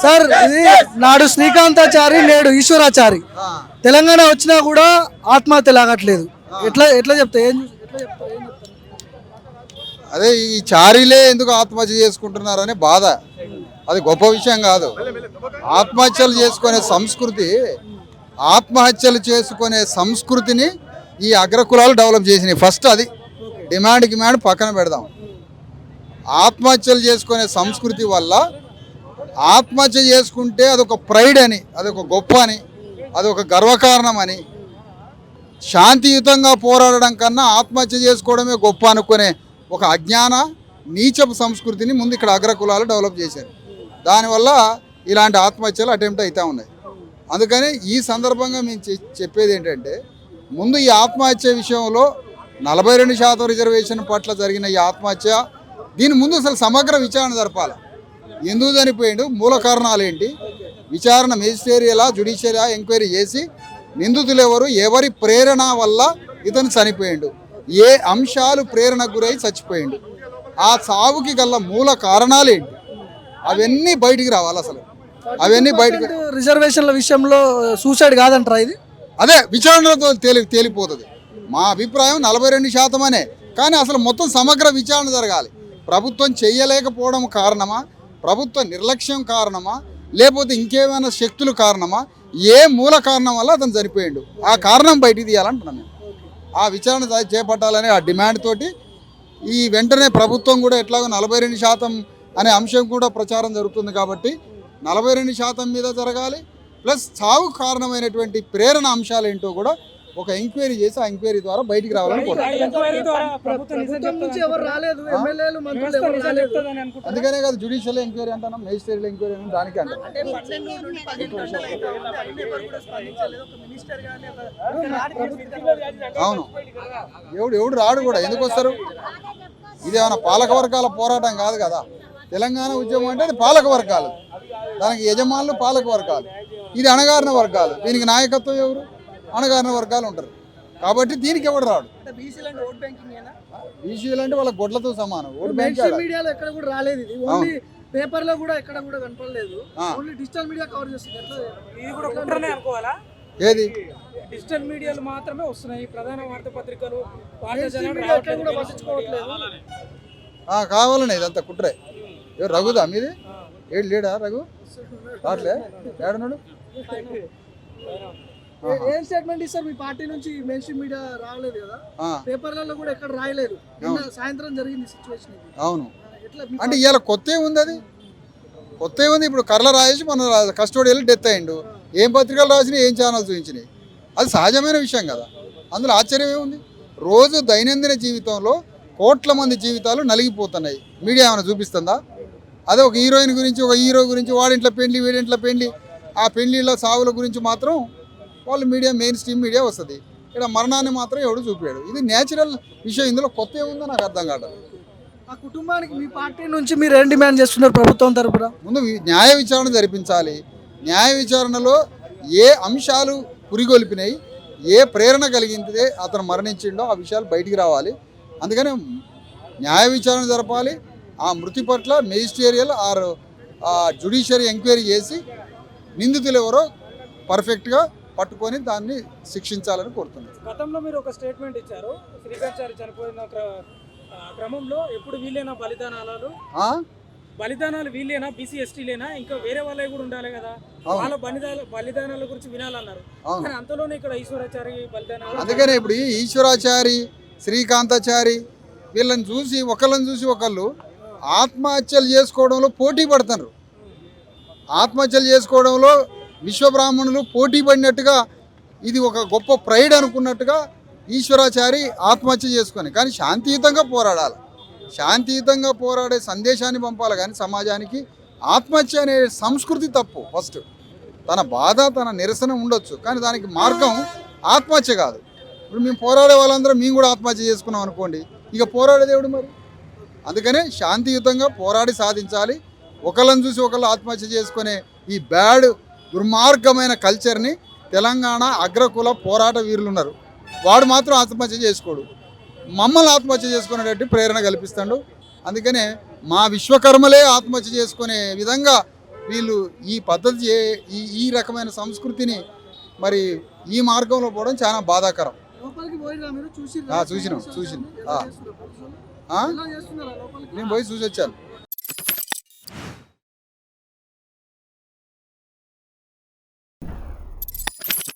Sir ఇది నాడు శ్రీకాంతాచారి నేడు ఈశ్వరాచారి తెలంగాణ వచ్చినా కూడా ఆత్మహత్య లాగట్లేదు. ఎట్లా ఎట్లా చెప్తా ఏం అదే ఈ చారీలే ఎందుకు ఆత్మహత్య చేసుకుంటున్నారనే బాధ. అది గొప్ప విషయం కాదు. ఆత్మహత్యలు చేసుకునే సంస్కృతిని ఈ అగ్రకులాలు డెవలప్ చేసినాయి. ఫస్ట్ అది డిమాండ్ పక్కన పెడదాం. ఆత్మహత్యలు చేసుకునే సంస్కృతి వల్ల ఆత్మహత్య చేసుకుంటే అదొక ప్రైడ్ అని, అదొక గొప్ప అని, అదొక గర్వకారణం అని, శాంతియుతంగా పోరాడడం కన్నా ఆత్మహత్య చేసుకోవడమే గొప్ప అనుకునే ఒక అజ్ఞాన నీచపు సంస్కృతిని ముందు ఇక్కడ అగ్రకులాలు డెవలప్ చేశారు. దానివల్ల ఇలాంటి ఆత్మహత్యలు అటెంప్ట్ అవుతూ ఉన్నాయి. అందుకని ఈ సందర్భంగా మేము చెప్పేది ఏంటంటే, ముందు ఈ ఆత్మహత్య విషయంలో 42% రిజర్వేషన్ పట్ల జరిగిన ఈ ఆత్మహత్య, దీని ముందు అసలు సమగ్ర విచారణ జరపాలి. ఎందుకు చనిపోయిండు, మూల కారణాలు ఏంటి, విచారణ మెజిస్ట్రేరియలా జ్యుడిషియలా ఎంక్వైరీ చేసి నిందితులు ఎవరు, ఎవరి ప్రేరణ వల్ల ఇతను చనిపోయిండు, ఏ అంశాలు ప్రేరణకు గురై చచ్చిపోయిండు, ఆ చావుకి గల మూల కారణాలు ఏంటి, అవన్నీ బయటికి రావాలి. అసలు అవన్నీ బయటకు రిజర్వేషన్ల విషయంలో సూసైడ్ కాదంటారా ఇది? అదే విచారణతో తేలిపోతుంది. మా అభిప్రాయం 42% అనే, కానీ అసలు మొత్తం సమగ్ర విచారణ జరగాలి. ప్రభుత్వం చేయలేకపోవడం కారణమా, ప్రభుత్వ నిర్లక్ష్యం కారణమా, లేకపోతే ఇంకేమైనా శక్తులు కారణమా, ఏ మూల కారణం వల్ల అతను చనిపోయాడు, ఆ కారణం బయటికి తీయాలంటున్నాం మేము. ఆ విచారణ చేపట్టాలనే ఆ డిమాండ్ తోటి ఈ వెంటనే ప్రభుత్వం కూడా ఎట్లాగో 42% అనే అంశం కూడా ప్రచారం జరుగుతుంది కాబట్టి 42% మీద జరగాలి. ప్లస్ చావుకు కారణమైనటువంటి ప్రేరణ అంశాలు ఏంటో కూడా ఒక ఎంక్వైరీ చేసి ఆ ఎంక్వైరీ ద్వారా బయటికి రావాలని అందుకనే కాదు జ్యుడిషియల్ ఎంక్వైరీ అంటున్నాం, మెజిస్ట్రేరియల్ ఎంక్వైరీ అని దానికి అంటాం. అవును, ఎవడు రాడు కూడా. ఎందుకు వస్తారు? ఇది ఏమైనా పాలక వర్గాల పోరాటం కాదు కదా. తెలంగాణ ఉద్యమం అంటే అది పాలక వర్గాలు, దానికి యజమానులు పాలక వర్గాలు, ఇది అణగారిన వర్గాలు. దీనికి నాయకత్వం ఎవరు? అణగారిన వర్గాలు ఉంటారు. కాబట్టి దీనికి ఎవడు రాడు. బీసీలు అంటే వాళ్ళ గొడ్లతో సమానం. ఓట్ బ్యాంక్ మీడియాలో ఎక్కడ కూడా రాలేదు, ఓన్లీ పేపర్లో కూడా ఎక్కడ కూడా కనపడలేదు, ఓన్లీ డిజిటల్ మీడియా కవర్ చేస్తుంది. ఇది కూడా కుట్రనే అనుకోవాలా? ఏది డిజిటల్ మీడియాలు మాత్రమే వస్తున్నాయి, ప్రధాన వార్తాపత్రికలు కావాలనే ఇదంతా కుట్రే. ఎవరు రఘుదా మీది? ఏడు లేడా రఘు? రాట్లే ఏడన్నాడు? ఏం స్టేట్మెంట్ ఇస్తారు మీ పార్టీ నుంచి? మెయిన్ స్ట్రీమ్ మీడియా రాలేదు కదా, పేపర్లలో కూడా ఎక్కడ రాయలేదు. సాయంత్రం జరిగింది సిచ్యువేషన్. అవును, అంటే ఇవాళ కొత్త ఉంది, అది కొత్త ఉంది. ఇప్పుడు కర్ల రాయేసి మన కస్టోడియల్ డెత్ అయ్యిండు. ఏం పత్రికలు రాసినాయి, ఏం ఛానల్స్ చూపించినాయి, అది సహజమైన విషయం కదా. అందులో ఆశ్చర్యం ఏముంది? రోజు దైనందిన జీవితంలో కోట్ల మంది జీవితాలు నలిగిపోతున్నాయి. మీడియా ఏమైనా చూపిస్తుందా? అదే ఒక హీరోయిన్ గురించి, ఒక హీరో గురించి, వాడింట్లో పెళ్లి వీడింట్లో పెళ్లి, ఆ పెళ్లిళ్ళ సావుల గురించి మాత్రం వాళ్ళు మీడియా, మెయిన్ స్ట్రీమ్ మీడియా వస్తుంది. ఇక్కడ మరణాన్ని మాత్రం ఎవడు చూపాడు. ఇది నేచురల్ విషయం, ఇందులో కొత్త ఏముందో నాకు అర్థం కాదు. ఆ కుటుంబానికి మీ పార్టీ నుంచి మీరు ఏం డిమాండ్ చేస్తున్నారు ప్రభుత్వం తరపున? ముందు న్యాయ విచారణ జరిపించాలి. న్యాయ విచారణలో ఏ అంశాలు పురిగొల్పినాయి, ఏ ప్రేరణ కలిగిందే అతను మరణించిండో ఆ విషయాలు బయటికి రావాలి. అందుకని న్యాయ విచారణ జరపాలి. ఆ మృతి పట్ల మెజిస్ట్రేరియల్ ఆర్ జ్యుడిషియరీ ఎంక్వైరీ చేసి నిందితులు ఎవరో పర్ఫెక్ట్గా పట్టుకొని దాన్ని శిక్షించాలని కోరుతున్నాను. గతంలో మీరు ఒక స్టేట్మెంట్ ఇచ్చారు, శ్రీకాంతాచారి చనిపోయిన క్రమంలో ఎప్పుడు వీళ్ళైనా బలిదానాలు వీళ్ళేనా, బీసీ ఎస్టీలేనా, ఇంకా వేరే వాళ్ళే కూడా ఉండాలి కదా, వాళ్ళ బలిదానాల గురించి వినాలన్నారు. అంతలోనే ఇక్కడ ఈశ్వరాచారి బలిదానాలు. అందుకనే ఇప్పుడు ఈశ్వరాచారి, శ్రీకాంతాచారి వీళ్ళని చూసి ఒకళ్ళు ఆత్మహత్యలు చేసుకోవడంలో పోటీ పడుతున్నారు. ఆత్మహత్యలు చేసుకోవడంలో విశ్వబ్రాహ్మణులు పోటీ పడినట్టుగా, ఇది ఒక గొప్ప ప్రైడ్ అనుకున్నట్టుగా ఈశ్వరాచారి ఆత్మహత్య చేసుకొని, కానీ శాంతియుతంగా పోరాడాలి. శాంతియుతంగా పోరాడే సందేశాన్ని పంపాలి. కానీ సమాజానికి ఆత్మహత్య అనే సంస్కృతి తప్పు. ఫస్ట్ తన బాధ, తన నిరసన ఉండొచ్చు, కానీ దానికి మార్గం ఆత్మహత్య కాదు. ఇప్పుడు మేము పోరాడే వాళ్ళందరం మేము కూడా ఆత్మహత్య చేసుకున్నాం అనుకోండి, ఇక పోరాడేదేవుడు మరి. అందుకనే శాంతియుతంగా పోరాడి సాధించాలి. ఒకళ్ళని చూసి ఒకళ్ళు ఆత్మహత్య చేసుకునే ఈ బ్యాడ్ దుర్మార్గమైన కల్చర్ని తెలంగాణ అగ్రకుల పోరాట వీరులు ఉన్నారు, వాడు మాత్రం ఆత్మహత్య చేసుకోడు, మమ్మల్ని ఆత్మహత్య చేసుకునేటట్టు ప్రేరణ కల్పిస్తాడు. అందుకనే మా విశ్వకర్మలే ఆత్మహత్య చేసుకునే విధంగా వీళ్ళు ఈ పద్ధతి ఈ రకమైన సంస్కృతిని మరి ఈ మార్గంలో పోవడం చాలా బాధాకరం. చూసినాం. నేను పోయి చూసి వచ్చాను.